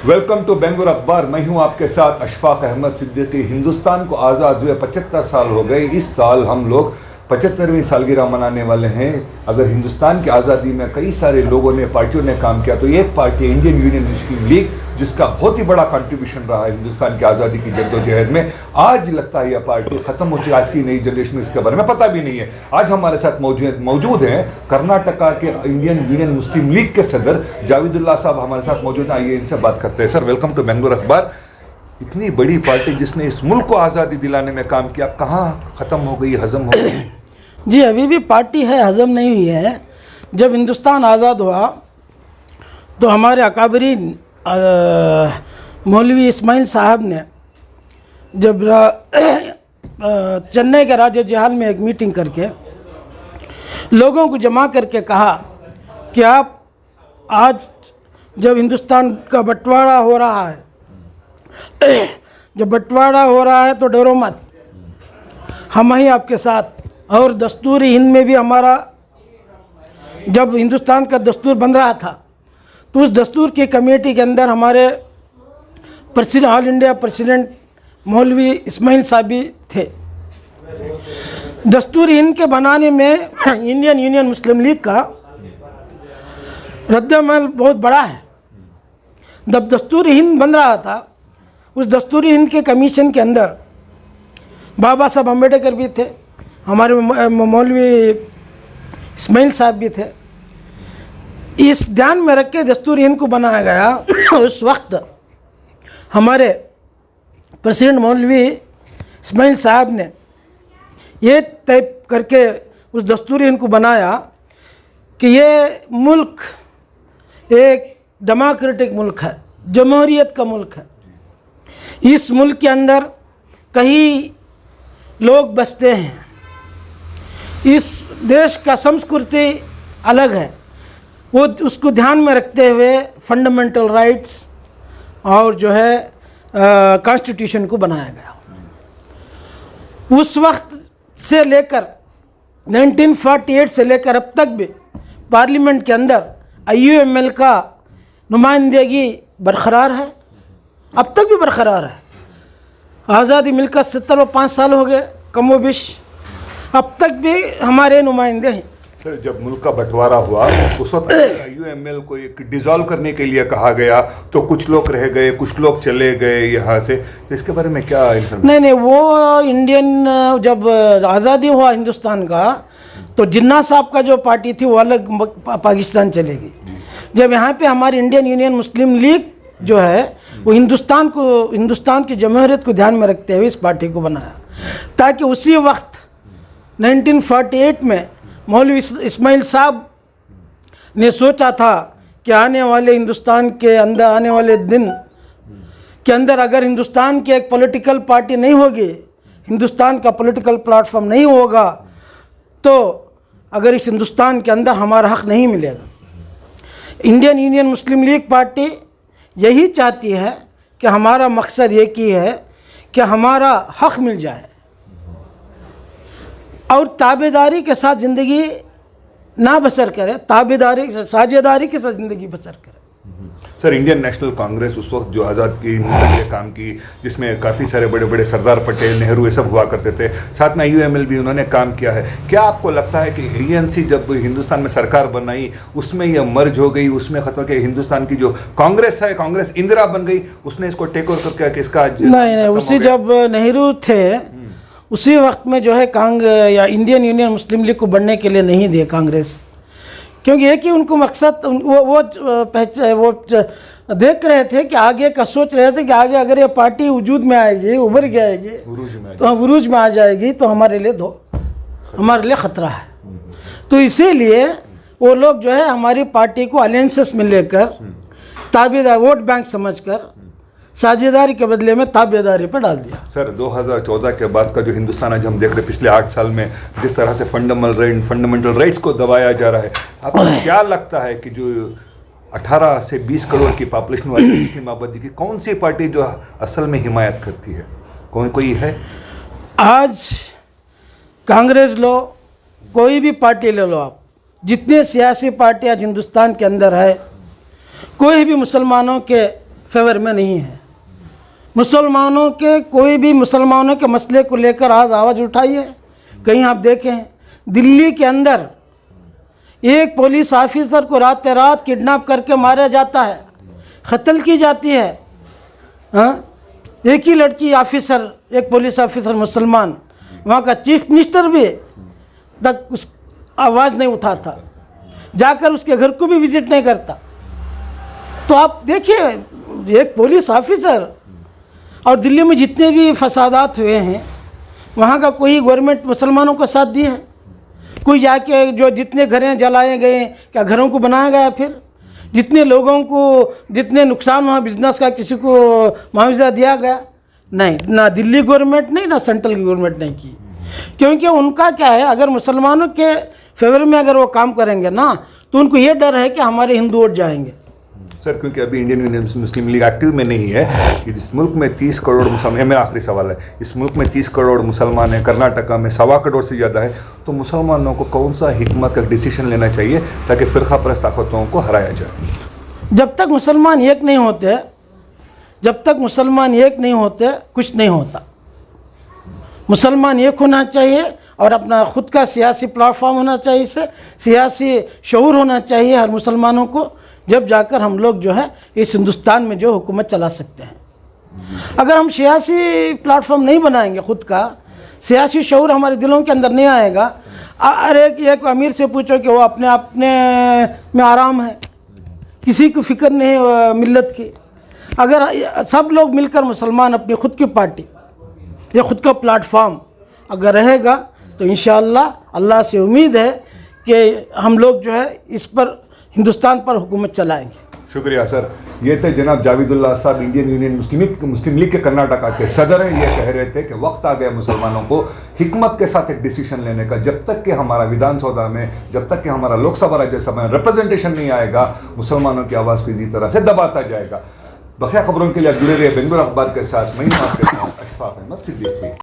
Welcome to Bengaluru अखबार। मैं हूं आपके साथ अशफाक अहमद सिद्दीकी। हिंदुस्तान को आज़ाद हुए 75 साल हो गए। इस साल हम लोग 75वीं सालगिरह मनाने वाले हैं। अगर हिंदुस्तान की आज़ादी में कई सारे लोगों ने, पार्टियों ने काम किया तो एक पार्टी इंडियन यूनियन मुस्लिम लीग, जिसका बहुत ही बड़ा कंट्रीब्यूशन रहा है हिंदुस्तान की आज़ादी की जद्दोजहद में, आज लगता है यह पार्टी ख़त्म हो चुकी है। आज की नई जनरेशन में इसके बारे में पता भी नहीं है। आज हमारे साथ मौजूद हैं कर्नाटका के इंडियन यूनियन मुस्लिम लीग के सदर जावेदुल्लाह साहब हमारे साथ मौजूद हैं। आइए इनसे बात करते हैं। सर, वेलकम टू बेंगलुरु अखबार। इतनी बड़ी पार्टी जिसने इस मुल्क को आज़ादी दिलाने में काम किया, कहाँ ख़त्म हो गई, हज़म हो गई? जी, अभी भी पार्टी है, हज़म नहीं हुई है। जब हिंदुस्तान आज़ाद हुआ तो हमारे अकाबरीन मौलवी इस्माइल साहब ने जब चेन्नई के राज्य जहाल में एक मीटिंग करके लोगों को जमा करके कहा कि आप आज जब हिंदुस्तान का बंटवारा हो रहा है, जब बंटवारा हो रहा है तो डरो मत, हम ही आपके साथ। और दस्तूर हिंद में भी हमारा, जब हिंदुस्तान का दस्तूर बन रहा था तो उस दस्तूर की कमेटी के अंदर हमारे प्रेसिडेंट, ऑल इंडिया प्रेसिडेंट मौलवी इस्माइल साहब भी थे। दस्तूर हिंद के बनाने में इंडियन यूनियन मुस्लिम लीग का रद्द-ए-अमल बहुत बड़ा है। जब दस्तूर हिंद बन रहा था, उस दस्तूर हिंद के कमीशन के अंदर बाबा साहब अम्बेडकर भी थे, हमारे मौलवी इस्माइल साहब भी थे। इस ध्यान में रख के दस्तूर हिंद को बनाया गया। उस वक्त हमारे प्रेसिडेंट मौलवी इस्माइल साहब ने ये तय करके उस दस्तूर हिंद को बनाया कि ये मुल्क एक डेमोक्रेटिक मुल्क है, जमहूरियत का मुल्क है। इस मुल्क के अंदर कई लोग बसते हैं। इस देश का संस्कृति अलग है। वो उसको ध्यान में रखते हुए फंडामेंटल राइट्स और जो है कॉन्स्टिट्यूशन को बनाया गया। उस वक्त से लेकर 1948 से लेकर अब तक भी पार्लियामेंट के अंदर IUML का नुमाइंदगी बरकरार है, अब तक भी बरकरार है। आज़ादी मिलकर 75 साल हो गए कमोबिश, अब तक भी हमारे नुमाइंदे हैं। सर, जब मुल्क का बंटवारा हुआ उस वक्त IUML को एक डिसॉल्व करने के लिए कहा गया तो कुछ लोग रह गए, कुछ लोग चले गए यहाँ से, तो इसके बारे में क्या इन्फॉर्मेशन? नहीं, वो इंडियन, जब आज़ादी हुआ हिंदुस्तान का तो जिन्ना साहब का जो पार्टी थी वो अलग पाकिस्तान चले गई। जब यहाँ पे हमारी इंडियन यूनियन मुस्लिम लीग जो है वो हिंदुस्तान की जमहूरियत को ध्यान में रखते हुए इस पार्टी को बनाया, ताकि उसी वक्त 1948 में मौलवी इस्माइल साहब ने सोचा था कि आने वाले हिंदुस्तान के अंदर, आने वाले दिन के अंदर अगर हिंदुस्तान की एक पॉलिटिकल पार्टी नहीं होगी, हिंदुस्तान का पॉलिटिकल प्लेटफॉर्म नहीं होगा, तो अगर इस हिंदुस्तान के अंदर हमारा हक नहीं मिलेगा। इंडियन यूनियन मुस्लिम लीग पार्टी यही चाहती है कि हमारा मकसद एक ही है कि हमारा हक मिल जाए और ताबेदारी के साथ ज़िंदगी ना बसर करे, ताबेदारी, साझेदारी के साथ ज़िंदगी बसर करे। सर, इंडियन नेशनल कांग्रेस उस वक्त जो आज़ाद की हिंदुस्तान के काम की, जिसमें काफ़ी सारे बड़े बड़े सरदार पटेल, नेहरू, ये सब हुआ करते थे, साथ में IUML भी उन्होंने काम किया है। क्या आपको लगता है कि ANC जब हिंदुस्तान में सरकार बनाई उसमें यह मर्ज हो गई, उसमें ख़त्म किया? हिंदुस्तान की जो कांग्रेस है, कांग्रेस इंदिरा बन गई, उसने इसको टेक ओवर करके इसका नहीं, उसी जब नेहरू थे उसी वक्त में जो है या इंडियन यूनियन मुस्लिम लीग को बढ़ने के लिए नहीं दिए कांग्रेस, क्योंकि एक ही उनको मकसद, वो देख रहे थे कि आगे का, सोच रहे थे कि आगे अगर ये पार्टी वजूद में आएगी, उभर के आएगी, तो उरूज में आ जाएगी तो हमारे लिए ख़तरा है। तो इसीलिए वो लोग जो है हमारी पार्टी को अलायंसेस में लेकर ताबेदार, वोट बैंक समझकर साझेदारी के बदले में ताबेदारी पर डाल दिया। सर, 2014 के बाद का जो हिंदुस्तान आज हम देख रहे हैं, पिछले 8 साल में जिस तरह से फंडामेंटल राइट्स को दबाया जा रहा है, आपको क्या लगता है कि जो 18 से 20 करोड़ की पॉपुलेशन वाली मुस्लिम आबादी की कौन सी पार्टी जो असल में हिमायत करती है? कोई है? आज कांग्रेस लो, कोई भी पार्टी ले लो आप, जितने सियासी पार्टी आज हिंदुस्तान के अंदर है, कोई भी मुसलमानों के फेवर में नहीं है। मुसलमानों के कोई भी मुसलमानों के मसले को लेकर आज आवाज़ उठाई है। कहीं आप देखें दिल्ली के अंदर एक पुलिस ऑफिसर को रात रात किडनैप करके मारा जाता है, कत्ल की जाती है। हाँ, एक ही लड़की ऑफिसर, एक पुलिस ऑफिसर मुसलमान, वहाँ का चीफ मिनिस्टर भी तक उस आवाज़ नहीं उठाता, जाकर उसके घर को भी विजिट नहीं करता। तो आप देखिए एक पुलिस ऑफिसर, और दिल्ली में जितने भी फसादात हुए हैं वहाँ का कोई गवर्नमेंट मुसलमानों का साथ दिया है? कोई जाके जो जितने घरें जलाए गए क्या घरों को बनाया गया? फिर जितने लोगों को जितने नुकसान हुआ बिजनेस का किसी को मुआवजा दिया गया? नहीं, ना दिल्ली गवर्नमेंट नहीं, ना सेंट्रल गवर्नमेंट नहीं की। क्योंकि उनका क्या है, अगर मुसलमानों के फेवर में अगर वो काम करेंगे ना तो उनको ये डर है कि हमारे हिंदू वोट जाएंगे। सर, क्योंकि अभी इंडियन यूनियन मुस्लिम लीग एक्टिव में नहीं है कि इस मुल्क में 30 करोड़ मुसलमान, मेरा आखिरी सवाल है, इस मुल्क में 30 करोड़ मुसलमान हैं, कर्नाटका में 1.25 करोड़ से ज़्यादा है, तो मुसलमानों को कौन सा हिकमत का डिसीजन लेना चाहिए ताकि फ़िरका परस्त ताकतों को हराया जाए? जब तक मुसलमान एक नहीं होते, जब तक मुसलमान एक नहीं होते कुछ नहीं होता। मुसलमान एक होना चाहिए और अपना ख़ुद का सियासी प्लेटफॉर्म होना चाहिए, इससे सियासी शऊर होना चाहिए हर मुसलमानों को, जब जाकर हम लोग जो है इस हिंदुस्तान में जो हुकूमत चला सकते हैं। अगर हम सियासी प्लेटफॉर्म नहीं बनाएंगे, ख़ुद का सियासी शऊर हमारे दिलों के अंदर नहीं आएगा। अरे एक अमीर से पूछो कि वो अपने में आराम है, किसी को फिक्र नहीं मिल्लत की। अगर सब लोग मिलकर मुसलमान अपनी ख़ुद की पार्टी या ख़ुद का प्लेटफॉर्म अगर रहेगा तो इंशाअल्लाह अल्लाह से उम्मीद है कि हम लोग जो है इस पर हिंदुस्तान पर हुकूमत चलाएंगे। शुक्रिया सर। ये थे जनाब जावेदुल्लाह साहब, इंडियन यूनियन मुस्लिम लीग के कर्नाटका के सदर हैं। ये कह रहे थे कि वक्त आ गया मुसलमानों को हिकमत के साथ एक डिसीजन लेने का। जब तक कि हमारा विधानसभा में, जब तक कि हमारा लोकसभा राज्यसभा में रिप्रेजेंटेशन नहीं आएगा, मुसलमानों की आवाज़ को इसी तरह से दबाता जाएगा। बखिया खबरों के लिए जुड़े रहिए बेंगलुरु अखबार के साथ। मैं हूं आपके साथ अशफाक अहमद सिद्दीकी।